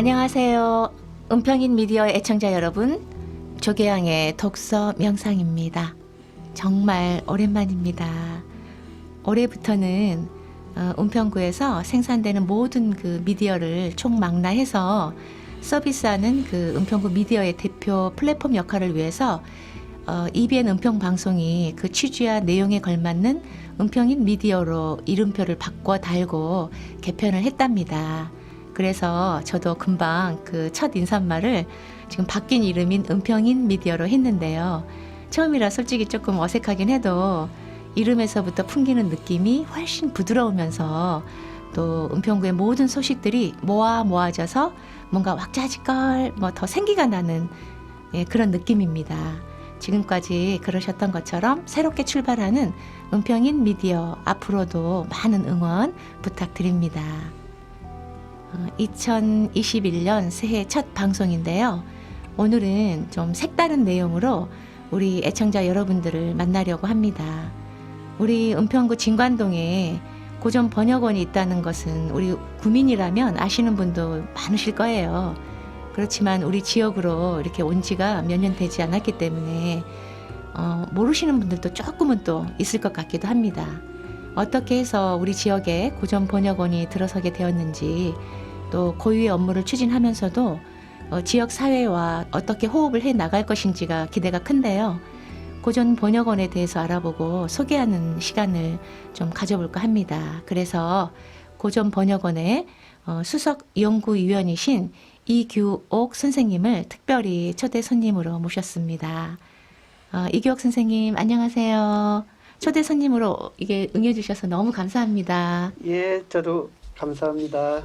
안녕하세요. 은평인 미디어 애청자 여러분, 조계양의 독서 명상입니다. 정말 오랜만입니다. 올해부터는 은평구에서 생산되는 모든 그 미디어를 총망라해서 서비스하는 그 은평구 미디어의 대표 플랫폼 역할을 위해서 EBN 은평 방송이 그 취지와 내용에 걸맞는 은평인 미디어로 이름표를 바꿔 달고 개편을 했답니다. 그래서 저도 금방 그 첫 인사말을 지금 바뀐 이름인 은평인 미디어로 했는데요. 처음이라 솔직히 조금 어색하긴 해도 이름에서부터 풍기는 느낌이 훨씬 부드러우면서 또 은평구의 모든 소식들이 모아져서 뭔가 왁자지껄 더 생기가 나는 그런 느낌입니다. 지금까지 그러셨던 것처럼 새롭게 출발하는 은평인 미디어 앞으로도 많은 응원 부탁드립니다. 2021년 새해 첫 방송인데요. 오늘은 좀 색다른 내용으로 우리 애청자 여러분들을 만나려고 합니다. 우리 은평구 진관동에 고전 번역원이 있다는 것은 우리 구민이라면 아시는 분도 많으실 거예요. 그렇지만 우리 지역으로 이렇게 온 지가 몇 년 되지 않았기 때문에 모르시는 분들도 조금은 또 있을 것 같기도 합니다. 어떻게 해서 우리 지역에 고전 번역원이 들어서게 되었는지, 또 고유의 업무를 추진하면서도 지역 사회와 어떻게 호흡을 해 나갈 것인지가 기대가 큰데요. 고전 번역원에 대해서 알아보고 소개하는 시간을 좀 가져볼까 합니다. 그래서 고전 번역원의 수석 연구위원이신 이규옥 선생님을 특별히 초대 손님으로 모셨습니다. 이규옥 선생님 안녕하세요. 초대 손님으로 이게 응해주셔서 너무 감사합니다. 예, 저도 감사합니다.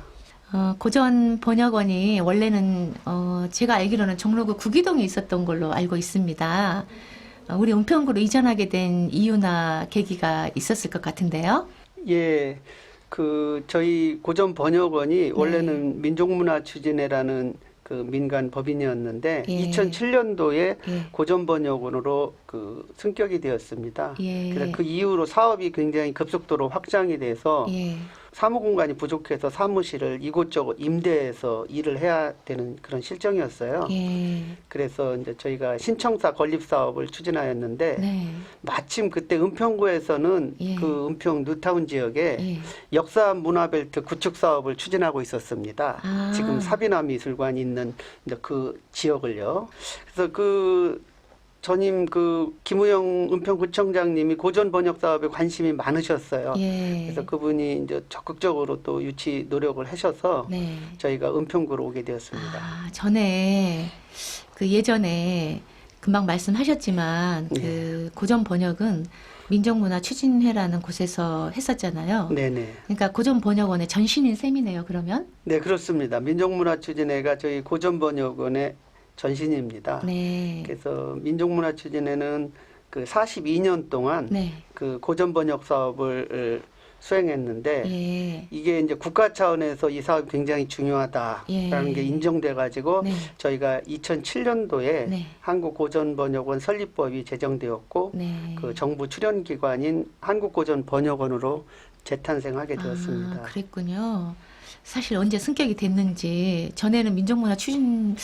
고전 번역원이 원래는 제가 알기로는 종로구 구기동에 있었던 걸로 알고 있습니다. 우리 은평구로 이전하게 된 이유나 계기가 있었을 것 같은데요. 예, 저희 고전 번역원이 원래는 민족문화추진회라는 그 민간 법인이었는데 2007년도에 예. 고전 번역원으로 승격이 되었습니다. 그래서 그 이후로 사업이 굉장히 급속도로 확장이 돼서 사무 공간이 부족해서 사무실을 이곳저곳 임대해서 일을 해야 되는 그런 실정이었어요. 그래서 이제 저희가 신청사 건립 사업을 추진하였는데 마침 그때 은평구에서는 그 은평 뉴타운 지역에 역사 문화벨트 구축 사업을 추진하고 있었습니다. 지금 사비나 미술관이 있는 이제 그 지역을요. 그래서 전임 김우영 은평구청장님이 고전 번역 사업에 관심이 많으셨어요. 그래서 그분이 이제 적극적으로 또 유치 노력을 하셔서 저희가 은평구로 오게 되었습니다. 전에 예전에 금방 말씀하셨지만 고전 번역은 민족문화추진회라는 곳에서 했었잖아요. 네네. 그러니까 고전 번역원의 전신인 셈이네요. 그러면? 네, 그렇습니다. 민족문화추진회가 저희 고전 번역원의 전신입니다. 그래서 민족문화추진회는 42년 동안 그 고전 번역 사업을 수행했는데 이게 이제 국가 차원에서 이 사업이 굉장히 중요하다라는 게 인정돼 가지고 저희가 2007년도에 한국고전번역원 설립법이 제정되었고 그 정부 출연 기관인 한국고전번역원으로 재탄생하게 되었습니다. 그랬군요. 사실 언제 승격이 됐는지 전에는 민족문화 추진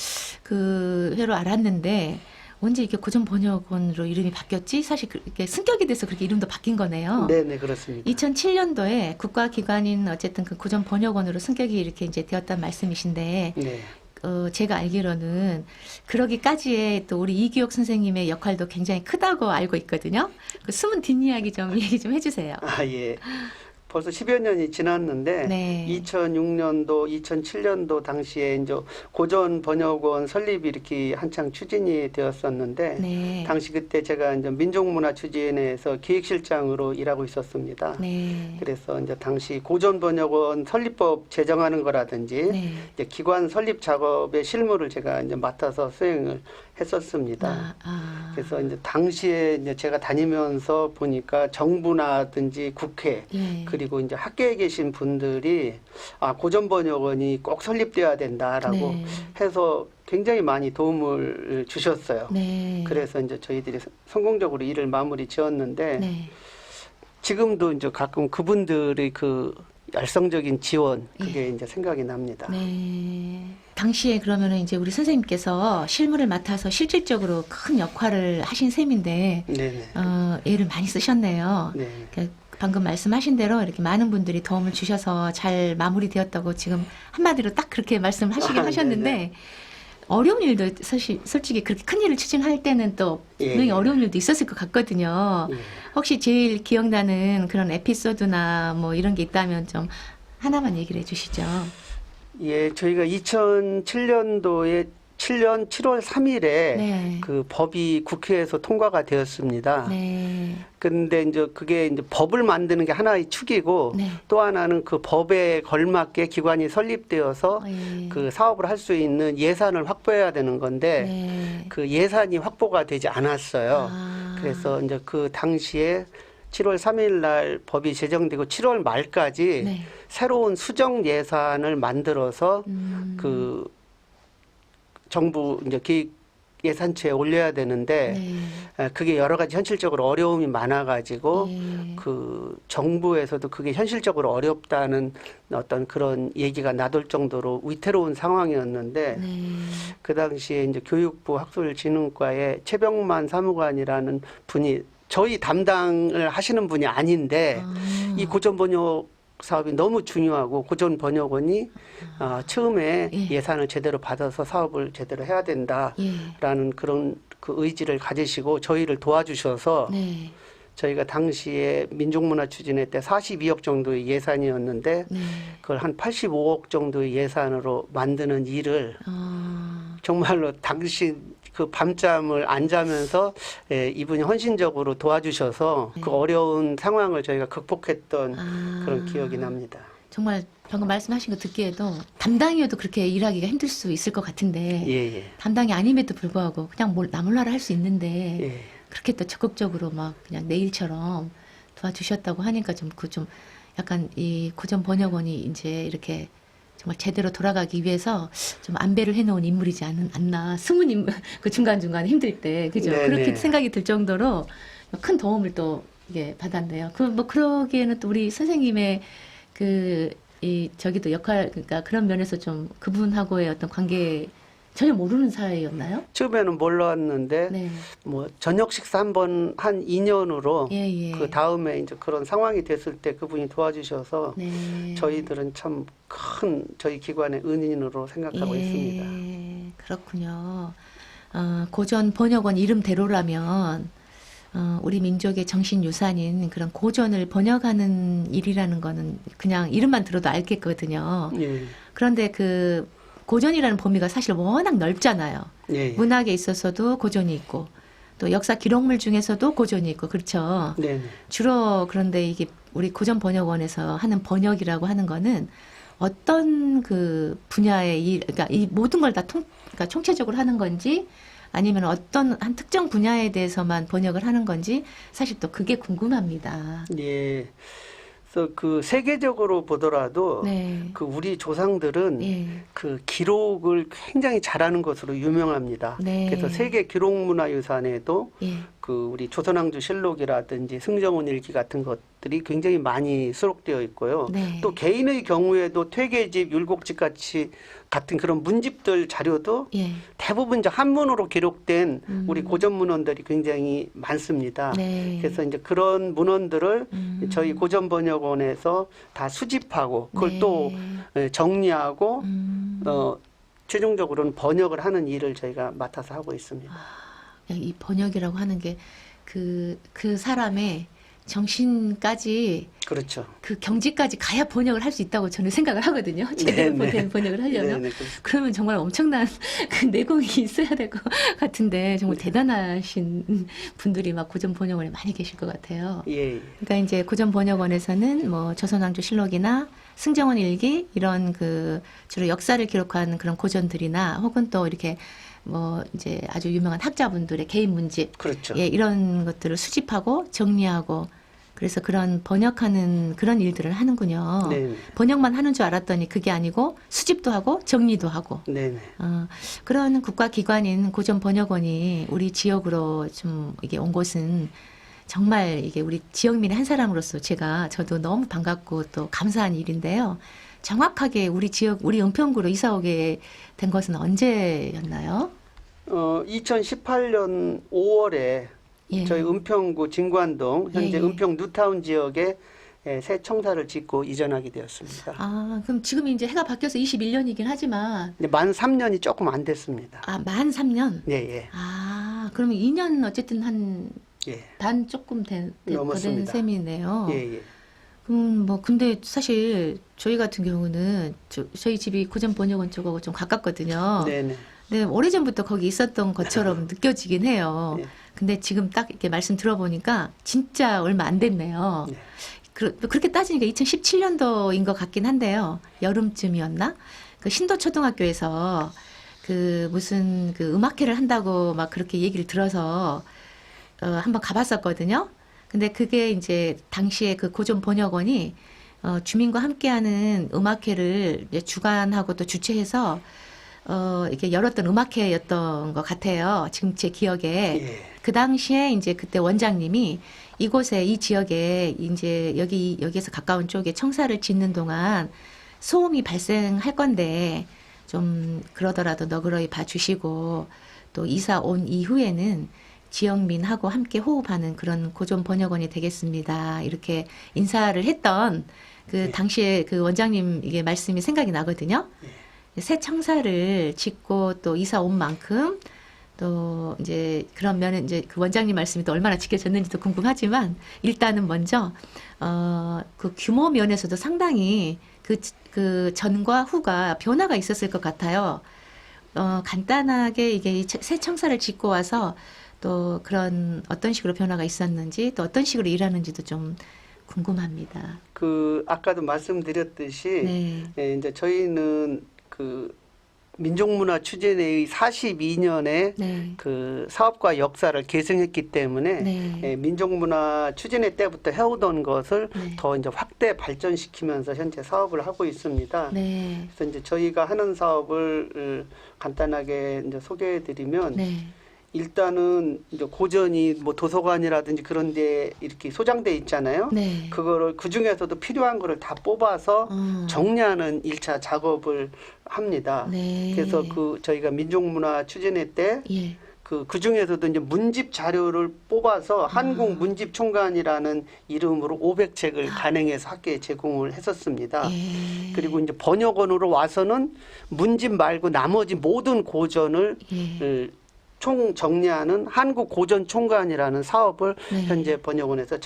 회로 알았는데 언제 이렇게 고전 번역원으로 이름이 바뀌었지? 사실 이렇게 승격이 돼서 그렇게 이름도 바뀐 거네요. 네, 그렇습니다. 2007년도에 국가기관인 어쨌든 그 고전 번역원으로 승격이 이렇게 이제 되었단 말씀이신데 제가 알기로는 그러기까지의 또 우리 이규옥 선생님의 역할도 굉장히 크다고 알고 있거든요. 그 숨은 뒷이야기 좀 얘기 좀 해주세요. 예. 벌써 10여 년이 지났는데 2006년도, 2007년도 당시에 이제 고전 번역원 설립이 이렇게 한창 추진이 되었었는데 당시 그때 제가 이제 민족문화추진회에서 기획실장으로 일하고 있었습니다. 그래서 이제 당시 고전 번역원 설립법 제정하는 거라든지 이제 기관 설립 작업의 실무를 제가 이제 맡아서 수행을 했었습니다. 그래서 이제 당시에 이제 제가 다니면서 보니까 정부나든지 국회 그리고 이제 학계에 계신 분들이 고전 번역원이 꼭 설립돼야 된다라고 해서 굉장히 많이 도움을 주셨어요. 그래서 이제 저희들이 성공적으로 일을 마무리 지었는데 지금도 이제 가끔 그분들의 그 열성적인 지원 그게 이제 생각이 납니다. 당시에 그러면은 이제 우리 선생님께서 실무를 맡아서 실질적으로 큰 역할을 하신 셈인데, 네네. 애를 많이 쓰셨네요. 네. 그러니까 방금 말씀하신 대로 이렇게 많은 분들이 도움을 주셔서 잘 마무리되었다고 지금 한마디로 딱 그렇게 말씀을 하시긴 하셨는데, 네네. 어려운 일도 사실 솔직히 그렇게 큰 일을 추진할 때는 또 분명히 어려운 일도 있었을 것 같거든요. 혹시 제일 기억나는 그런 에피소드나 뭐 이런 게 있다면 좀 하나만 얘기를 해주시죠. 예, 저희가 2007년도에 7년 7월 3일에 네. 그 법이 국회에서 통과가 되었습니다. 네. 근데 이제 그게 이제 법을 만드는 게 하나의 축이고 네. 또 하나는 그 법에 걸맞게 기관이 설립되어서 예. 그 사업을 할 수 있는 예산을 확보해야 되는 건데 네. 그 예산이 확보가 되지 않았어요. 그래서 이제 그 당시에 7월 3일 날 법이 제정되고 7월 말까지 네. 새로운 수정 예산을 만들어서 그 정부 이제 기획 예산처에 올려야 되는데 네. 그게 여러 가지 현실적으로 어려움이 많아가지고 네. 그 정부에서도 그게 현실적으로 어렵다는 어떤 그런 얘기가 나돌 정도로 위태로운 상황이었는데 네. 그 당시에 이제 교육부 학술진흥과의 최병만 사무관이라는 분이 저희 담당을 하시는 분이 아닌데 이 고전 번역 사업이 너무 중요하고 고전 번역원이 처음에 예. 예산을 제대로 받아서 사업을 제대로 해야 된다라는 그런 그 의지를 가지시고 저희를 도와주셔서 네. 저희가 당시에 민족문화 추진회 때 42억 정도의 예산이었는데 네. 그걸 한 85억 정도의 예산으로 만드는 일을 정말로 당시 그 밤잠을 안 자면서 이분이 헌신적으로 도와주셔서 그 어려운 상황을 저희가 극복했던 그런 기억이 납니다. 정말 방금 말씀하신 거 듣기에도 담당이어도 그렇게 일하기가 힘들 수 있을 것 같은데 예. 담당이 아님에도 불구하고 그냥 나 몰라라 할 수 있는데 예. 그렇게 또 적극적으로 막 그냥 내 일처럼 도와주셨다고 하니까 좀 약간 이 고전 번역원이 이제 이렇게 정말 제대로 돌아가기 위해서 좀 안배를 해놓은 인물이지 않나. 숨은 인물, 그 중간중간 힘들 때, 그죠? 네네. 그렇게 생각이 들 정도로 큰 도움을 또 이게 받았네요. 그러기에는 또 우리 선생님의 저기도 역할, 그러니까 그런 면에서 좀 그분하고의 어떤 관계 전혀 모르는 사이였나요? 처음에는 몰랐는데 네. 뭐 저녁 식사 한 2년으로 예. 그 다음에 이제 그런 상황이 됐을 때 그분이 도와주셔서 네. 저희들은 참 큰 저희 기관의 은인으로 생각하고 있습니다. 그렇군요. 고전 번역원 이름대로라면 우리 민족의 정신 유산인 그런 고전을 번역하는 일이라는 거는 그냥 이름만 들어도 알겠거든요. 예. 그런데 그 고전이라는 범위가 사실 워낙 넓잖아요. 예. 문학에 있어서도 고전이 있고 또 역사 기록물 중에서도 고전이 있고 그렇죠. 네. 주로 그런데 이게 우리 고전 번역원에서 하는 번역이라고 하는 거는 어떤 그 분야의 일, 그러니까 이 모든 걸 다 그러니까 총체적으로 하는 건지 아니면 어떤 한 특정 분야에 대해서만 번역을 하는 건지 사실 또 그게 궁금합니다. 예. 그래서 그 세계적으로 보더라도 네. 그 우리 조상들은 예. 그 기록을 굉장히 잘하는 것으로 유명합니다. 네. 그래서 세계 기록문화유산에도 예. 그 우리 조선왕조 실록이라든지 승정원 일기 같은 것들이 굉장히 많이 수록되어 있고요. 네. 또 개인의 경우에도 퇴계집, 율곡집 같은 그런 문집들 자료도 예. 대부분 이제 한문으로 기록된 우리 고전 문헌들이 굉장히 많습니다. 네. 그래서 이제 그런 문헌들을 저희 고전 번역원에서 다 수집하고 그걸 네. 또 정리하고 최종적으로는 번역을 하는 일을 저희가 맡아서 하고 있습니다. 이 번역이라고 하는 게 그 사람의 정신까지 그렇죠. 그 경지까지 가야 번역을 할 수 있다고 저는 생각을 하거든요. 제대로 된 번역을 하려면. 네네, 그러면 정말 엄청난 그 내공이 있어야 될 것 같은데 정말 대단하신 분들이 막 고전 번역원에 많이 계실 것 같아요. 예. 그러니까 이제 고전 번역원에서는 뭐 조선왕조 실록이나 승정원 일기 이런 그 주로 역사를 기록한 그런 고전들이나 혹은 또 이렇게 뭐 이제 아주 유명한 학자분들의 개인 문집, 그렇죠. 예, 이런 것들을 수집하고 정리하고 그래서 그런 번역하는 그런 일들을 하는군요. 네. 번역만 하는 줄 알았더니 그게 아니고 수집도 하고 정리도 하고. 네. 그런 국가기관인 고전번역원이 우리 지역으로 좀 이게 온 곳은 정말 이게 우리 지역민의 한 사람으로서 저도 너무 반갑고 또 감사한 일인데요. 정확하게 우리 지역, 우리 은평구로 이사 오게 된 것은 언제였나요? 2018년 5월에 예. 저희 은평구 진관동 현재 예, 예. 은평 뉴타운 지역에 새 청사를 짓고 이전하게 되었습니다. 아, 그럼 지금 이제 해가 바뀌어서 21년이긴 하지만 만 3년이 조금 안 됐습니다. 아, 만 3년? 예, 예. 아, 그러면 2년 어쨌든 한 반 예. 조금 된 넘었습니다. 셈이네요. 예, 예. 뭐 근데 사실 저희 같은 경우는 저희 집이 고전 번역원 쪽하고 좀 가깝거든요. 네네. 네, 오래전부터 거기 있었던 것처럼 느껴지긴 해요. 예. 근데 지금 딱 이렇게 말씀 들어보니까 진짜 얼마 안 됐네요. 네. 그렇게 따지니까 2017년도인 것 같긴 한데요. 여름쯤이었나? 그 신도초등학교에서 그 무슨 그 음악회를 한다고 막 그렇게 얘기를 들어서 한번 가봤었거든요. 근데 그게 이제 당시에 그 고전 번역원이 주민과 함께하는 음악회를 이제 주관하고 또 주최해서 이렇게 열었던 음악회였던 것 같아요. 지금 제 기억에. 예. 그 당시에 이제 그때 원장님이 이곳에 이 지역에 이제 여기에서 가까운 쪽에 청사를 짓는 동안 소음이 발생할 건데 좀 그러더라도 너그러이 봐주시고 또 이사 온 이후에는 지역민하고 함께 호흡하는 그런 고전 번역원이 되겠습니다. 이렇게 인사를 했던 그 당시에 그 원장님 이게 말씀이 생각이 나거든요. 새 청사를 짓고 또 이사 온 만큼 또 이제 그런 면은 이제 그 원장님 말씀이 또 얼마나 지켜졌는지도 궁금하지만 일단은 먼저 그 규모 면에서도 상당히 그 전과 후가 변화가 있었을 것 같아요. 간단하게 이게 새 청사를 짓고 와서 또 그런 어떤 식으로 변화가 있었는지 또 어떤 식으로 일하는지도 좀 궁금합니다. 그 아까도 말씀드렸듯이 네. 예, 이제 저희는 그 민족문화 추진회의 42년에 네. 그 사업과 역사를 계승했기 때문에 네. 예, 민족문화 추진회 때부터 해오던 것을 네. 더 이제 확대 발전시키면서 현재 사업을 하고 있습니다. 네. 그래서 이제 저희가 하는 사업을 간단하게 이제 소개해드리면 네. 일단은 이제 고전이 뭐 도서관이라든지 그런 데 이렇게 소장돼 있잖아요. 네. 그거를 그 중에서도 필요한 거를 다 뽑아서 정리하는 1차 작업을 합니다. 네. 그래서 그 저희가 민족문화 추진회 때 예. 그 중에서도 이제 문집 자료를 뽑아서 한국 문집 총관이라는 이름으로 500책을 단행해서 학교에 제공을 했었습니다. 예. 그리고 이제 번역원으로 와서는 문집 말고 나머지 모든 고전을 예. 총 정리하는 한국 고전 총관이라는 사업을 네. 현재 번역원에서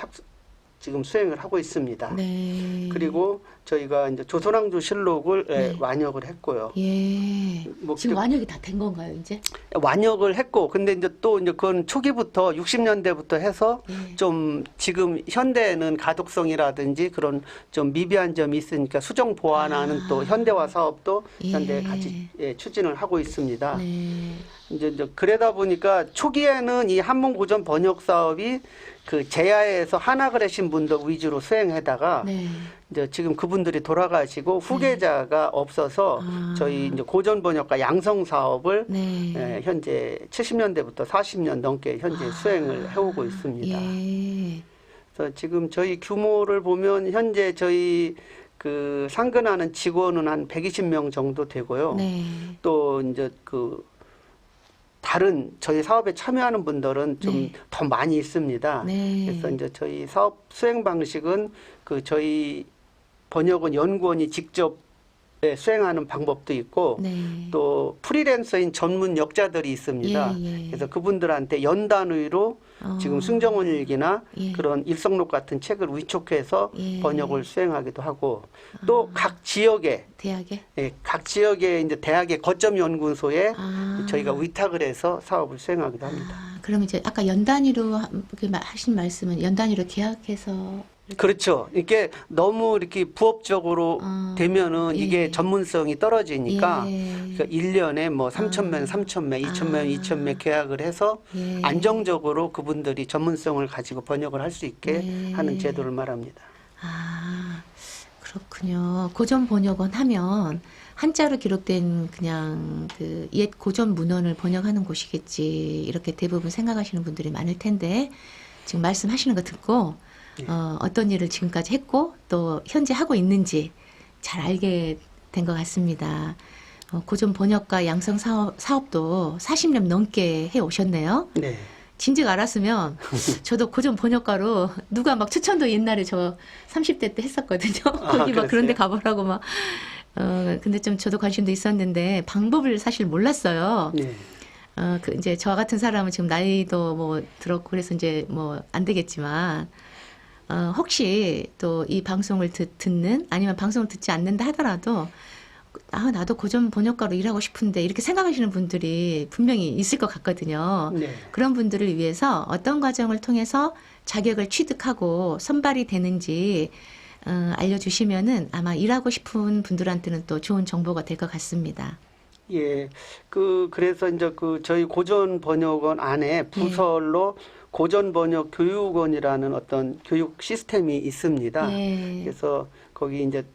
지금 수행을 하고 있습니다. 네. 그리고 저희가 이제 조선왕조 실록을 네. 완역을 했고요. 예. 뭐 지금 완역이 다 된 건가요, 이제? 완역을 했고, 근데 이제 또 이제 그건 초기부터 60년대부터 해서 예. 좀 지금 현대에는 가독성이라든지 그런 좀 미비한 점이 있으니까 수정 보완하는 또 현대화 사업도 현대 같이 추진을 하고 있습니다. 네. 이제 그러다 보니까 초기에는 이 한문 고전 번역 사업이 그 제야에서 한학을 하신 분들 위주로 수행하다가 네. 이제 지금 그분들이 돌아가시고 후계자가 없어서 저희 이제 고전 번역가 양성 사업을 네. 현재 70년대부터 40년 넘게 현재 수행을 해오고 있습니다. 예. 그래서 지금 저희 규모를 보면 현재 저희 그 상근하는 직원은 한 120명 정도 되고요. 네. 또 이제 그 다른 저희 사업에 참여하는 분들은 좀 더 많이 있습니다. 네. 그래서 이제 저희 사업 수행 방식은 그 저희 번역원 연구원이 직접 수행하는 방법도 있고 네. 또 프리랜서인 전문 역자들이 있습니다. 예, 예. 그래서 그분들한테 연단위로 지금 승정원일기나 예. 그런 일성록 같은 책을 위촉해서 예. 번역을 수행하기도 하고 또 각 지역에 대학에? 각 지역의 이제 대학의 거점 연구소에 아. 저희가 위탁을 해서 사업을 수행하기도 합니다. 아, 그럼 이제 아까 연단위로 하신 말씀은 연단위로 계약해서 그렇죠. 이게 너무 이렇게 부업적으로 되면은 예. 이게 전문성이 떨어지니까 예. 그러니까 1년에 뭐 3,000명, 3,000명, 2,000명, 2,000명 계약을 해서 예. 안정적으로 그분들이 전문성을 가지고 번역을 할 수 있게 하는 제도를 말합니다. 아, 그렇군요. 고전 번역원 하면 한자로 기록된 그냥 그 옛 고전 문헌을 번역하는 곳이겠지. 이렇게 대부분 생각하시는 분들이 많을 텐데 지금 말씀하시는 거 듣고 어떤 일을 지금까지 했고 또 현재 하고 있는지 잘 알게 된 것 같습니다. 고전 번역가 양성 사업도 40년 넘게 해 오셨네요. 네. 진즉 알았으면 저도 고전 번역가로 누가 막 추천도 옛날에 저 30대 때 했었거든요. 거기 막 그런 데 가보라고 막. 근데 좀 저도 관심도 있었는데 방법을 사실 몰랐어요. 네. 이제 저 같은 사람은 지금 나이도 뭐 들었고 그래서 이제 뭐 안 되겠지만, 혹시 또 이 방송을 듣는 아니면 방송을 듣지 않는다 하더라도 나도 고전 번역가로 일하고 싶은데 이렇게 생각하시는 분들이 분명히 있을 것 같거든요. 네. 그런 분들을 위해서 어떤 과정을 통해서 자격을 취득하고 선발이 되는지 알려주시면은 아마 일하고 싶은 분들한테는 또 좋은 정보가 될 것 같습니다. 예. 그래서 이제 저희 고전 번역원 안에 부설로 고전 번역 교육원이라는 어떤 교육 시스템이 있습니다. 그래서 거기 이제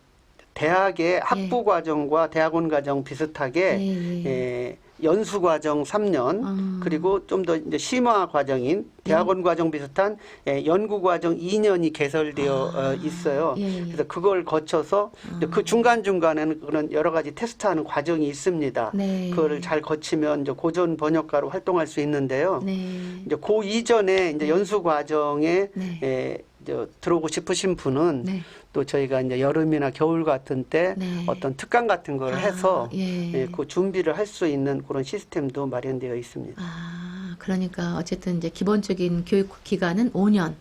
대학의 학부 과정과 대학원 과정 비슷하게 연수 과정 3년 그리고 좀 더 이제 심화 과정인 대학원 과정 비슷한 연구 과정 2년이 개설되어 있어요. 그래서 그걸 거쳐서 그 중간중간에는 그런 여러 가지 테스트하는 과정이 있습니다. 그거를 잘 거치면 이제 고전 번역가로 활동할 수 있는데요. 이제 그 이전에 이제 연수 과정에 이제 들어오고 싶으신 분은 또 저희가 이제 여름이나 겨울 같은 때 어떤 특강 같은 걸 해서 그 준비를 할 수 있는 그런 시스템도 마련되어 있습니다. 그러니까 어쨌든 이제 기본적인 교육 기간은 5년.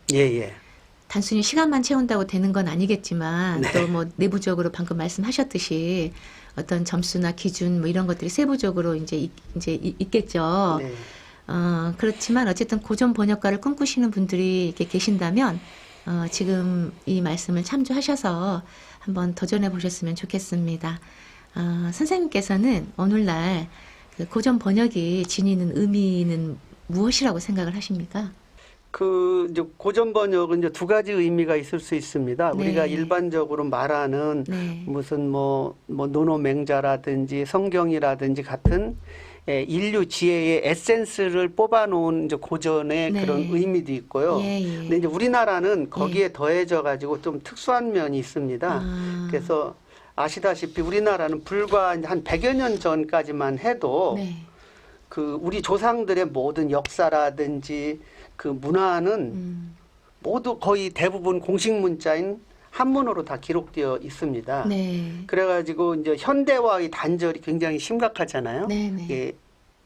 단순히 시간만 채운다고 되는 건 아니겠지만 또 뭐 내부적으로 방금 말씀하셨듯이 어떤 점수나 기준 뭐 이런 것들이 세부적으로 이제 있겠죠. 그렇지만 어쨌든 고전 번역가를 꿈꾸시는 분들이 이렇게 계신다면 지금 이 말씀을 참조하셔서 한번 도전해 보셨으면 좋겠습니다. 선생님께서는 오늘날 그 고전 번역이 지니는 의미는 무엇이라고 생각을 하십니까? 이제 고전 번역은 이제 두 가지 의미가 있을 수 있습니다. 우리가 일반적으로 말하는 무슨 뭐 논어맹자라든지 성경이라든지 같은 인류 지혜의 에센스를 뽑아놓은 이제 고전의 그런 의미도 있고요. 근데 이제 우리나라는 거기에 더해져 가지고 좀 특수한 면이 있습니다. 그래서 아시다시피 우리나라는 불과 한 100여 년 전까지만 해도 우리 조상들의 모든 역사라든지 그 문화는 모두 거의 대부분 공식 문자인 한문으로 다 기록되어 있습니다. 그래가지고 이제 현대화의 단절이 굉장히 심각하잖아요.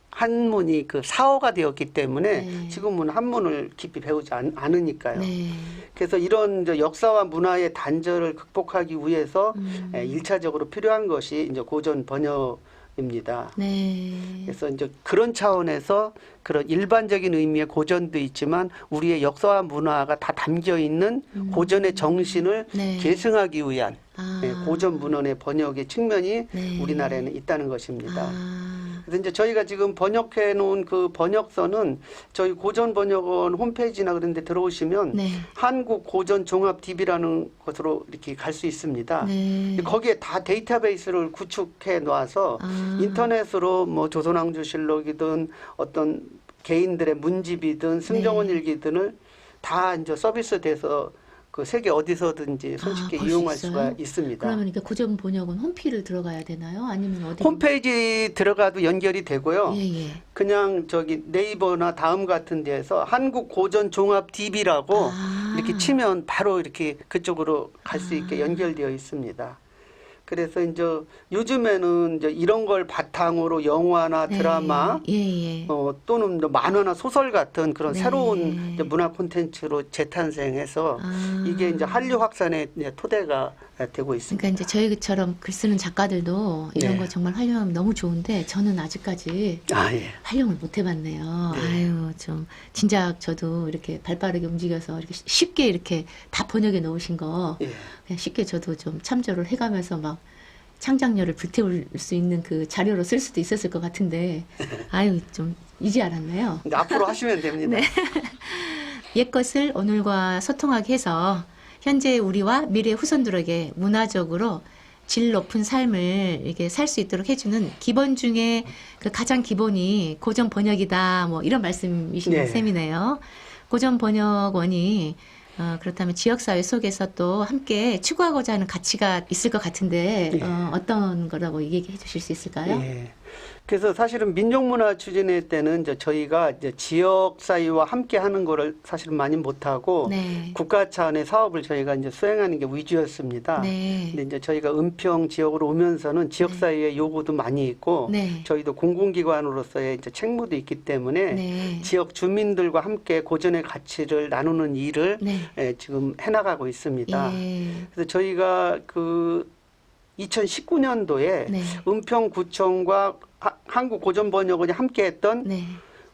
한문이 사어가 되었기 때문에 지금은 한문을 깊이 배우지 않으니까요. 그래서 이런 이제 역사와 문화의 단절을 극복하기 위해서 1차적으로 필요한 것이 이제 고전 번역입니다. 그래서 이제 그런 차원에서 그런 일반적인 의미의 고전도 있지만 우리의 역사와 문화가 다 담겨 있는 고전의 정신을 계승하기 위한 고전 문헌의 번역의 측면이 우리나라에는 있다는 것입니다. 그래서 이제 저희가 지금 번역해 놓은 그 번역서는 저희 고전 번역원 홈페이지나 그런 데 들어오시면 한국 고전 종합 DB라는 곳으로 이렇게 갈 수 있습니다. 거기에 다 데이터베이스를 구축해 놔서 인터넷으로 뭐 조선왕조실록이든 어떤 개인들의 문집이든 승정원 일기들을 다 이제 서비스돼서 그 세계 어디서든지 손쉽게 이용할 수가 있습니다. 그러면 이렇게 고전 번역은 홈피를 들어가야 되나요? 아니면 어디? 홈페이지 들어가도 연결이 되고요. 그냥 저기 네이버나 다음 같은 데에서 한국 고전 종합 DB라고 이렇게 치면 바로 이렇게 그쪽으로 갈 수 있게 연결되어 있습니다. 그래서 이제 요즘에는 이제 이런 걸 바탕으로 영화나 드라마 또는 만화나 소설 같은 그런 새로운 이제 문화 콘텐츠로 재탄생해서 이게 이제 한류 확산의 이제 토대가 되고 있습니다. 그러니까 이제 저희처럼 글 쓰는 작가들도 이런 거 정말 활용하면 너무 좋은데 저는 아직까지 활용을 못 해봤네요. 아유 좀 진작 저도 이렇게 발빠르게 움직여서 이렇게 쉽게 이렇게 다 번역해 놓으신 거 그냥 쉽게 저도 좀 참조를 해가면서 막 창작력을 불태울 수 있는 그 자료로 쓸 수도 있었을 것 같은데 아유 좀 이제 알았네요. 앞으로 하시면 됩니다. 옛것을 오늘과 소통하게 해서 현재 우리와 미래 후손들에게 문화적으로 질 높은 삶을 이렇게 살 수 있도록 해주는 기본 중에 그 가장 기본이 고전 번역이다 뭐 이런 말씀이신 셈이네요. 고전 번역원이 그렇다면 지역사회 속에서 또 함께 추구하고자 하는 가치가 있을 것 같은데 예. 어떤 거라고 얘기해 주실 수 있을까요? 예. 그래서 사실은 민족문화 추진회 때는 이제 저희가 이제 지역 사회와 함께 하는 거를 사실은 많이 못하고 네. 국가 차원의 사업을 저희가 이제 수행하는 게 위주였습니다. 네. 근데 이제 저희가 은평 지역으로 오면서는 지역 네. 사회의 요구도 많이 있고 네. 저희도 공공기관으로서의 이제 책무도 있기 때문에 네. 지역 주민들과 함께 고전의 가치를 나누는 일을 네. 지금 해나가고 있습니다. 예. 그래서 저희가 그 2019년도에 네. 은평구청과 한국고전번역원이 함께했던 네.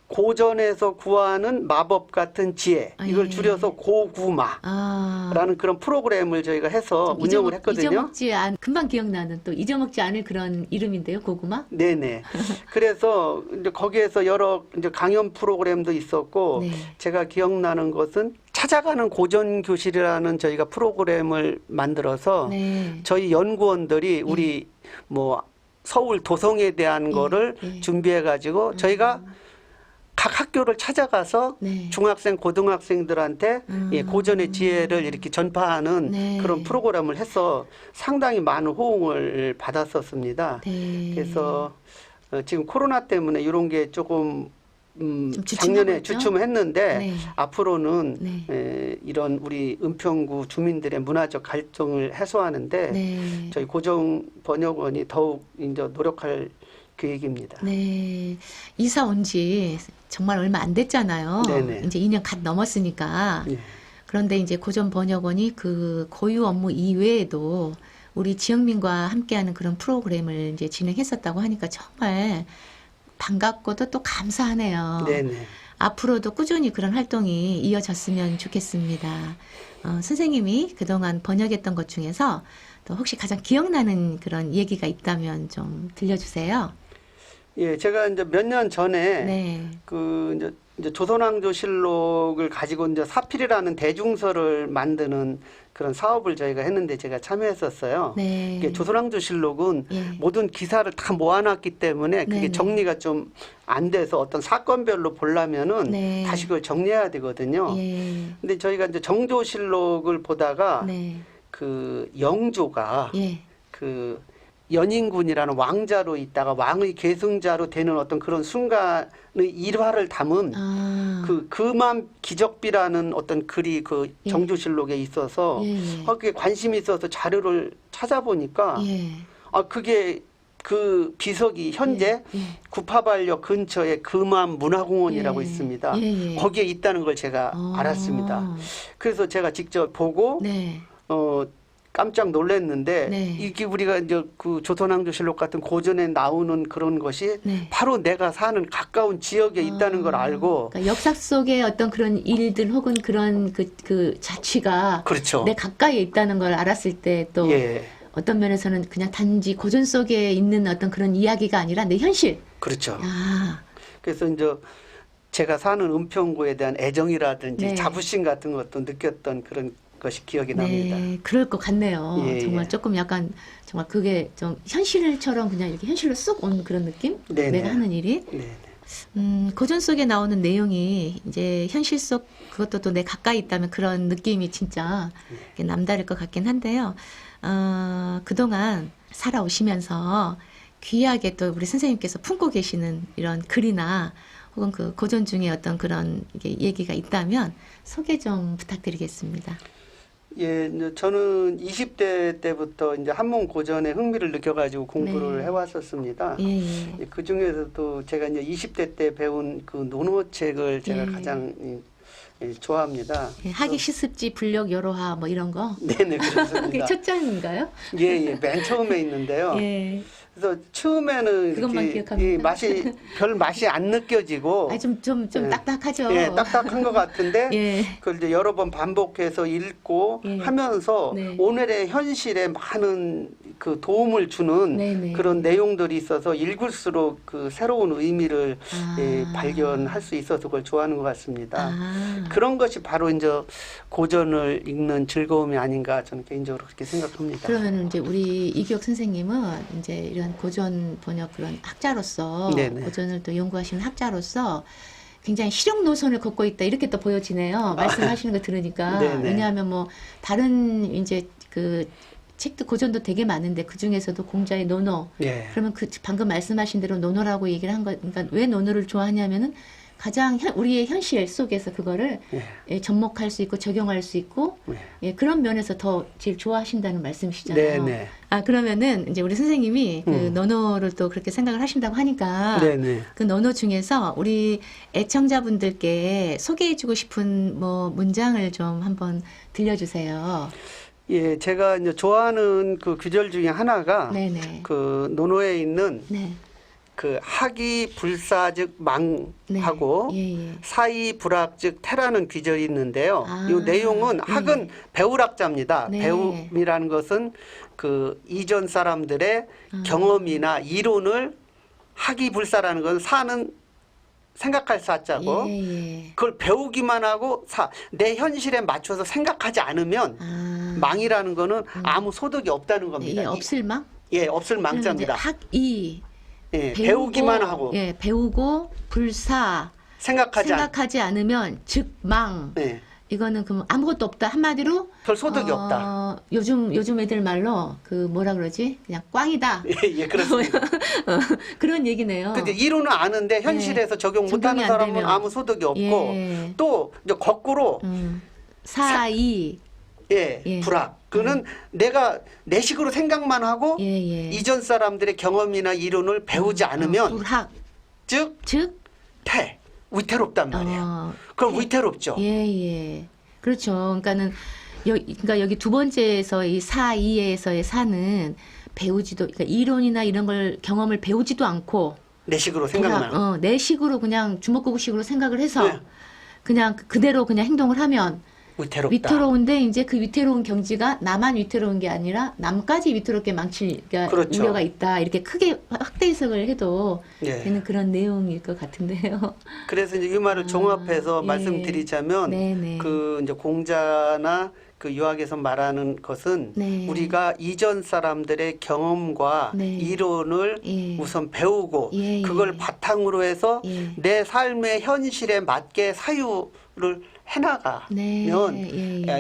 고전에서 구하는 마법 같은 지혜, 이걸 예. 줄여서 고구마라는 그런 프로그램을 저희가 해서 운영을 했거든요. 금방 기억나는 또 잊어먹지 않을 그런 이름인데요, 고구마? 네네. 그래서 이제 거기에서 여러 이제 강연 프로그램도 있었고, 네. 제가 기억나는 것은 찾아가는 고전 교실이라는 저희가 프로그램을 만들어서 네. 저희 연구원들이 우리 뭐 서울 도성에 대한 거를 준비해 가지고 저희가 각 학교를 찾아가서 네. 중학생, 고등학생들한테 고전의 지혜를 이렇게 전파하는 네. 그런 프로그램을 해서 상당히 많은 호응을 받았었습니다. 네. 그래서 지금 코로나 때문에 이런 게 조금 주춤하고 작년에 있죠? 주춤했는데 네. 앞으로는 네. 이런 우리 은평구 주민들의 문화적 갈등을 해소하는데 네. 저희 고전 번역원이 더욱 이제 노력할 계획입니다. 네. 이사 온 지 정말 얼마 안 됐잖아요. 네네. 이제 2년 갓 넘었으니까. 예. 그런데 이제 고전 번역원이 그 고유 업무 이외에도 우리 지역민과 함께하는 그런 프로그램을 이제 진행했었다고 하니까 정말 반갑고도 또 감사하네요. 네네. 앞으로도 꾸준히 그런 활동이 이어졌으면 좋겠습니다. 선생님이 그동안 번역했던 것 중에서 또 혹시 가장 기억나는 그런 얘기가 있다면 좀 들려주세요. 예, 제가 이제 몇 년 전에 네. 그 이제 조선왕조실록을 가지고 이제 사필이라는 대중서를 만드는 그런 사업을 저희가 했는데 제가 참여했었어요. 네. 이게 조선왕조실록은 예. 모든 기사를 다 모아놨기 때문에 그게 네네. 정리가 좀 안 돼서 어떤 사건별로 보려면은 네. 다시 그걸 정리해야 되거든요. 예. 근데 저희가 이제 정조실록을 보다가 네. 그 영조가 예. 그 연인군이라는 왕자로 있다가 왕의 계승자로 되는 어떤 그런 순간의 일화를 담은 그 금암 기적비라는 어떤 글이 그 예. 정조실록에 있어서 예. 그게 관심이 있어서 자료를 찾아보니까 예. 그게 그 비석이 현재 예. 구파발역 근처에 금암 문화공원이라고 예. 있습니다. 예. 거기에 있다는 걸 제가 알았습니다. 그래서 제가 직접 보고 네. 깜짝 놀랐는데 네. 이게 우리가 이제 그 조선왕조실록 같은 고전에 나오는 그런 것이 네. 바로 내가 사는 가까운 지역에 있다는 걸 알고 그러니까 역사 속의 어떤 그런 일들 혹은 그런 그 자취가 그렇죠. 내 가까이에 있다는 걸 알았을 때 또 예. 어떤 면에서는 그냥 단지 고전 속에 있는 어떤 그런 이야기가 아니라 내 현실. 그렇죠. 아, 그래서 이제 제가 사는 은평구에 대한 애정이라든지 네. 자부심 같은 것도 느꼈던 그런 것이 기억이 납니다. 네, 그럴 것 같네요. 예, 정말 예. 조금 약간 정말 그게 좀 현실처럼 그냥 이렇게 현실로 쑥 온 그런 느낌? 네네. 내가 하는 일이. 네. 고전 속에 나오는 내용이 이제 현실 속 그것도 또 내 가까이 있다면 그런 느낌이 진짜 남다를 것 같긴 한데요. 그동안 살아오시면서 귀하게 또 우리 선생님께서 품고 계시는 이런 글이나 혹은 그 고전 중에 어떤 그런 얘기가 있다면 소개 좀 부탁드리겠습니다. 예, 이제 저는 20대 때부터 이제 한문 고전에 흥미를 느껴가지고 공부를 네. 해왔었습니다. 예, 예. 그 중에서도 제가 이제 20대 때 배운 그 논어책을 제가 예. 가장 좋아합니다. 예, 학위 시습지 불력 여로하 뭐 이런 거. 네네, 그게 그렇습니다. 첫 장인가요? 예, 예, 맨 처음에 있는데요. 예. 그래서 처음에는 그것만 이렇게 기억합니다. 별 맛이 안 느껴지고 좀 예. 딱딱하죠. 예, 딱딱한 것 같은데 예. 그걸 이제 여러 번 반복해서 읽고 예. 하면서 네. 오늘의 현실에 많은 그 도움을 주는 네네. 그런 내용들이 있어서 읽을수록 그 새로운 의미를 발견할 수 있어서 그걸 좋아하는 것 같습니다. 그런 것이 바로 이제 고전을 읽는 즐거움이 아닌가 저는 개인적으로 그렇게 생각합니다. 그러면 이제 우리 이기옥 선생님은 이제 이런 고전 번역 그런 학자로서 네네. 고전을 또 연구하시는 학자로서 굉장히 실용 노선을 걷고 있다 이렇게 또 보여지네요. 말씀하시는 거 들으니까. 왜냐하면 뭐 다른 이제 그 책도 고전도 되게 많은데 그 중에서도 공자의 논어. 그러면 그 방금 말씀하신 대로 논어라고 얘기를 한 거. 그러니까 왜 논어를 좋아하냐면은 가장 우리의 현실 속에서 그거를 접목할 수 있고 적용할 수 있고 그런 면에서 더 제일 좋아하신다는 말씀이시잖아요. 아 그러면은 이제 우리 선생님이 그 논어를 또 그렇게 생각을 하신다고 하니까 그 논어 중에서 우리 애청자분들께 소개해주고 싶은 뭐 문장을 좀 한번 들려주세요. 예, 제가 이제 좋아하는 그 구절 중에 하나가 그 논어에 있는 그 학이 불사즉 망하고 사이 불학 즉 태라는 귀절이 있는데요. 이 내용은 학은 배울학자입니다. 배움이라는 것은 그 이전 사람들의 경험이나 이론을 학이 불사라는 건 사는 생각할 사자고 그걸 배우기만 하고 내 현실에 맞춰서 생각하지 않으면 망이라는 거는 아무 소득이 없다는 겁니다. 없을 망? 예, 없을 망자입니다. 학이 배우기만 하고 배우고 불사 생각하지 않으면 즉 망. 이거는 그럼 아무것도 없다 한마디로 별 소득이 없다. 요즘 애들 말로 그 뭐라 그러지 그냥 꽝이다. 예, 그렇습니다. 그런 얘기네요. 근데 이론은 아는데 현실에서 적용 못하는 사람은 아무 소득이 없고 또 이제 거꾸로 사이 불학. 그는 내가 내 식으로 생각만 하고 이전 사람들의 경험이나 이론을 배우지 않으면 불학. 즉 태. 위태롭단 말이에요. 그럼 위태롭죠. 그렇죠. 그러니까는 그러니까 여기 두 번째에서 이 사이에서의 사는 배우지도 그러니까 이론이나 이런 걸 경험을 배우지도 않고 내 식으로 생각만 내 식으로 그냥 주먹구구식으로 생각을 해서 그냥 그대로 그냥 행동을 하면 위태로운데 이제 그 위태로운 경지가 나만 위태로운 게 아니라 남까지 위태롭게 망칠 우려가 있다. 이렇게 크게 확대 해석을 해도 되는 그런 내용일 것 같은데요. 그래서 이제 이 말을 종합해서 말씀드리자면 그 이제 공자나 그 유학에서 말하는 것은 우리가 이전 사람들의 경험과 이론을 우선 배우고 그걸 바탕으로 해서 내 삶의 현실에 맞게 사유를 해나가면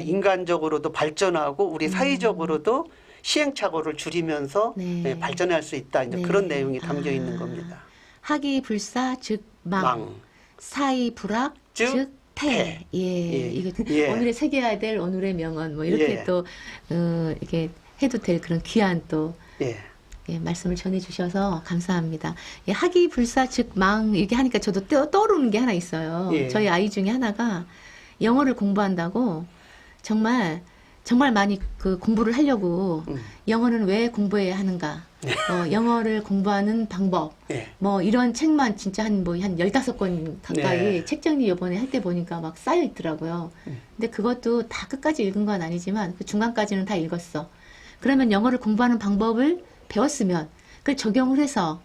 인간적으로도 발전하고 우리 사회적으로도 시행착오를 줄이면서 발전할 수 있다. 이제 그런 내용이 담겨 있는 겁니다. 학이 불사 즉 망, 사이 불학 즉 태. 이거 오늘의 새겨야 될 오늘의 명언 뭐 이렇게 또 이렇게 해도 될 그런 귀한 또 말씀을 전해주셔서 감사합니다. 학이 불사 즉 망 이렇게 하니까 저도 떠오르는 게 하나 있어요. 저희 아이 중에 하나가 영어를 공부한다고 정말 많이 그 공부를 하려고 영어는 왜 공부해야 하는가, 영어를 공부하는 방법, 뭐 이런 책만 진짜 한 15권 가까이 책 정리 이번에 할 때 보니까 막 쌓여 있더라고요. 근데 그것도 다 끝까지 읽은 건 아니지만 그 중간까지는 다 읽었어. 그러면 영어를 공부하는 방법을 배웠으면 그걸 적용을 해서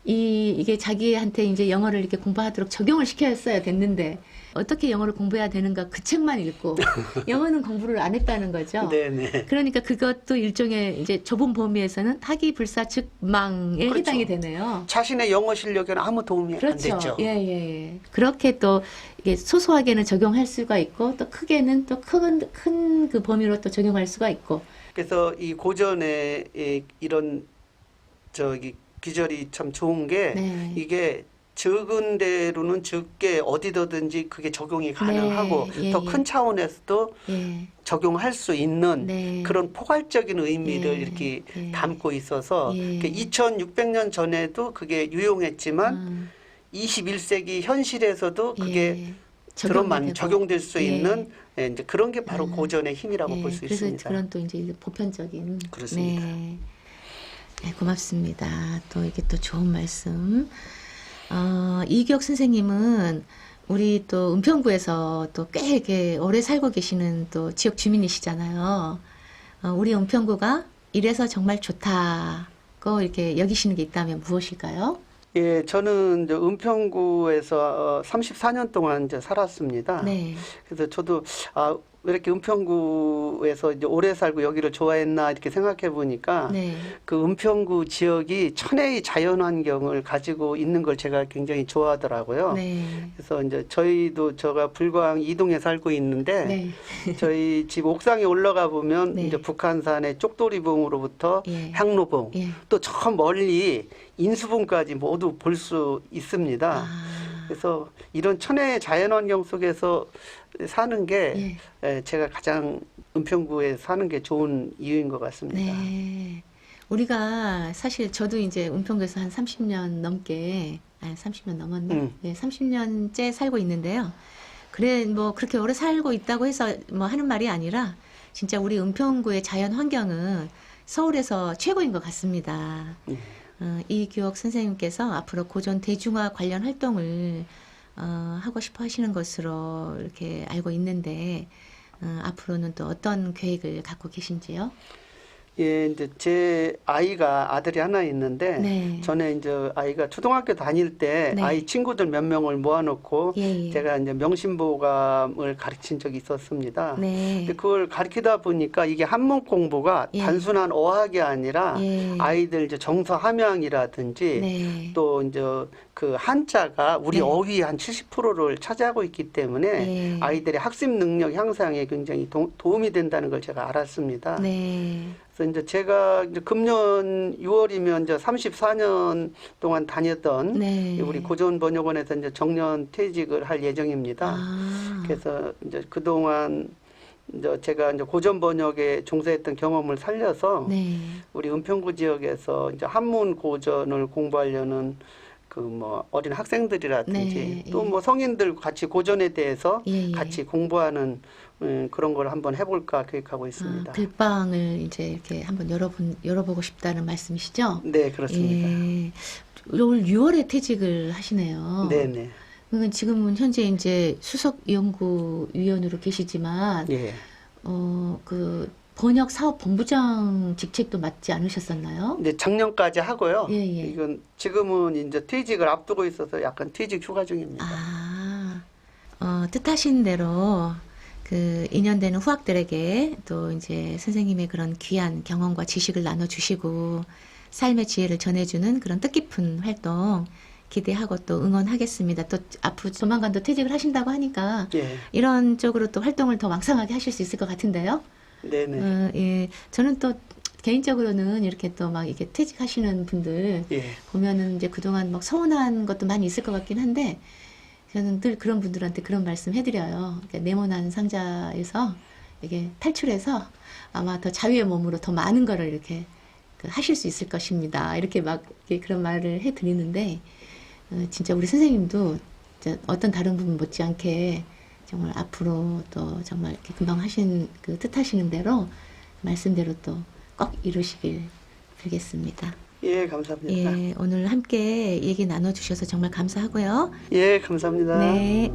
이게 자기한테 이제 영어를 이렇게 공부하도록 적용을 시켰어야 됐는데 어떻게 영어를 공부해야 되는가 그 책만 읽고 영어는 공부를 안 했다는 거죠. 그러니까 그것도 일종의 이제 좁은 범위에서는 학이 불사 즉 망에 해당이 되네요. 자신의 영어 실력에는 아무 도움이 안 됐죠. 그렇게 또 이게 소소하게는 적용할 수가 있고 또 크게는 또 큰 그 범위로 또 적용할 수가 있고. 그래서 이 고전에 이런 기절이 참 좋은 게 이게 적은 대로는 적게 어디든지 그게 적용이 가능하고 더 큰 차원에서도 적용할 수 있는 그런 포괄적인 의미를 이렇게 담고 있어서 2600년 전에도 그게 유용했지만 21세기 현실에서도 그게 적용될 수 있는 이제 그런 게 바로 고전의 힘이라고 볼 수 있습니다. 그래서 그런 또 이제 보편적인 그렇습니다. 고맙습니다. 또 이게 또 좋은 말씀. 이기혁 선생님은 우리 또 은평구에서 또 꽤 이렇게 오래 살고 계시는 또 지역 주민이시잖아요. 우리 은평구가 이래서 정말 좋다고 이렇게 여기시는 게 있다면 무엇일까요? 예, 저는 이제 은평구에서 34년 동안 이제 살았습니다. 그래서 저도 왜 이렇게 은평구에서 이제 오래 살고 여기를 좋아했나 이렇게 생각해 보니까 네. 그 은평구 지역이 천혜의 자연 환경을 가지고 있는 걸 제가 굉장히 좋아하더라고요. 네. 그래서 이제 저희도 제가 불광 2동에 살고 있는데 네. 저희 집 옥상에 올라가 보면 네. 이제 북한산의 쪽돌이봉으로부터 예. 향로봉 예. 또 저 멀리 인수봉까지 모두 볼 수 있습니다. 아. 그래서 이런 천혜의 자연환경 속에서 사는 게 제가 가장 은평구에 사는 게 좋은 이유인 것 같습니다. 네. 우리가 사실 저도 이제 은평구에서 한 30년 넘게, 아니 30년 넘었나? 네, 30년째 살고 있는데요. 그래, 뭐 그렇게 오래 살고 있다고 해서 뭐 하는 말이 아니라 진짜 우리 은평구의 자연 환경은 서울에서 최고인 것 같습니다. 이규옥 선생님께서 앞으로 고전 대중화 관련 활동을 하고 싶어 하시는 것으로 이렇게 알고 있는데 앞으로는 또 어떤 계획을 갖고 계신지요? 예, 이제 제 아이가 아들이 하나 있는데 네. 전에 이제 아이가 초등학교 다닐 때 네. 아이 친구들 몇 명을 모아놓고 예. 제가 이제 명심보감을 가르친 적이 있었습니다. 네. 근데 그걸 가르치다 보니까 이게 한문 공부가 예. 단순한 어학이 아니라 예. 아이들 이제 정서 함양이라든지 네. 또 이제 그 한자가 우리 네. 어휘의 한 70%를 차지하고 있기 때문에 예. 아이들의 학습 능력 향상에 굉장히 도움이 된다는 걸 제가 알았습니다. 네. 그래서 이제 제가 이제 금년 6월이면 이제 34년 동안 다녔던 네. 우리 고전번역원에서 이제 정년 퇴직을 할 예정입니다. 아. 그래서 이제 그동안 이제 제가 이제 고전 번역에 종사했던 경험을 살려서 네. 우리 은평구 지역에서 이제 한문 고전을 공부하려는 그 뭐 어린 학생들이라든지 네, 또 예. 뭐 성인들 같이 고전에 대해서 예, 예. 같이 공부하는 그런 걸 한번 해볼까 계획하고 있습니다. 글방을 이제 이렇게 한번 열어보고 싶다는 말씀이시죠? 네, 그렇습니다. 예. 올 6월에 퇴직을 하시네요. 네네. 그러면 지금은 현재 이제 수석 연구위원으로 계시지만, 예. 그 번역 사업 본부장 직책도 맡지 않으셨었나요? 이제 작년까지 하고요. 예, 예. 이건 지금은 이제 퇴직을 앞두고 있어서 약간 퇴직 휴가 중입니다. 뜻하신 대로 그 인연되는 후학들에게 또 이제 선생님의 그런 귀한 경험과 지식을 나눠주시고 삶의 지혜를 전해주는 그런 뜻깊은 활동 기대하고 또 응원하겠습니다. 또 앞으로 조만간 또 퇴직을 하신다고 하니까 예. 이런 쪽으로 또 활동을 더 왕성하게 하실 수 있을 것 같은데요. 네네. 예. 저는 또 개인적으로는 이렇게 또 막 이렇게 퇴직하시는 분들 예. 보면은 이제 그동안 막 서운한 것도 많이 있을 것 같긴 한데 저는 늘 그런 분들한테 그런 말씀 해드려요. 그러니까 네모난 상자에서 이게 탈출해서 아마 더 자유의 몸으로 더 많은 거를 이렇게 하실 수 있을 것입니다. 이렇게 막 이렇게 그런 말을 해드리는데 진짜 우리 선생님도 어떤 다른 부분 못지않게 정말 앞으로 또 정말 이렇게 금방 하신 그 뜻하시는 대로 말씀대로 또 꼭 이루시길 빌겠습니다. 예, 감사합니다. 예, 오늘 함께 얘기 나눠주셔서 정말 감사하고요. 예, 감사합니다. 네.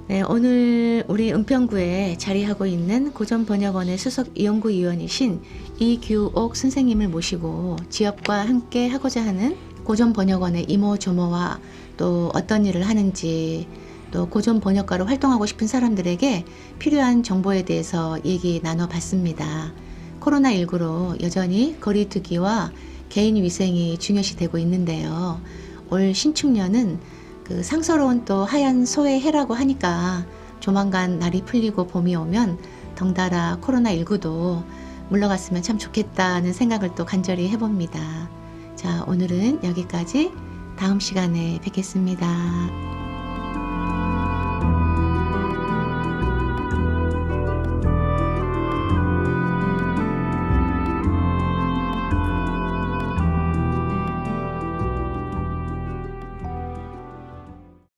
네, 오늘 우리 은평구에 자리하고 있는 고전번역원의 수석 연구위원이신 이규옥 선생님을 모시고 지역과 함께 하고자 하는 고전번역원의 이모저모와 또 어떤 일을 하는지 또 고전번역가로 활동하고 싶은 사람들에게 필요한 정보에 대해서 얘기 나눠봤습니다. 코로나19로 여전히 거리두기와 개인 위생이 중요시되고 있는데요. 올 신축년은 그 상서로운 또 하얀 소의 해라고 하니까 조만간 날이 풀리고 봄이 오면 덩달아 코로나19도 물러갔으면 참 좋겠다는 생각을 또 간절히 해봅니다. 자, 오늘은 여기까지. 다음 시간에 뵙겠습니다.